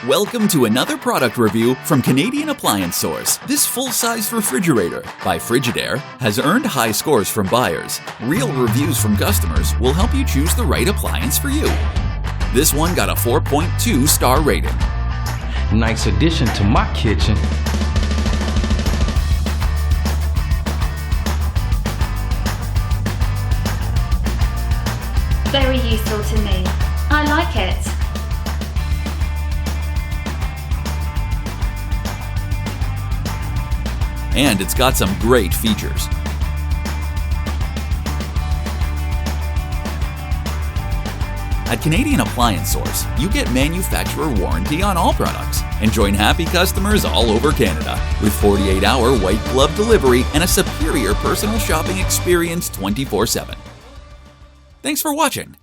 Welcome to another product review from Canadian Appliance Source. This full-size refrigerator by Frigidaire has earned high scores from buyers. Real reviews from customers will help you choose the right appliance for you. This one got a 4.2 star rating. Nice addition to my kitchen. Very useful to me. I like it. And it's got some great features. At Canadian Appliance Source, you get manufacturer warranty on all products and join happy customers all over Canada with 48-hour white glove delivery and a superior personal shopping experience 24/7. Thanks for watching.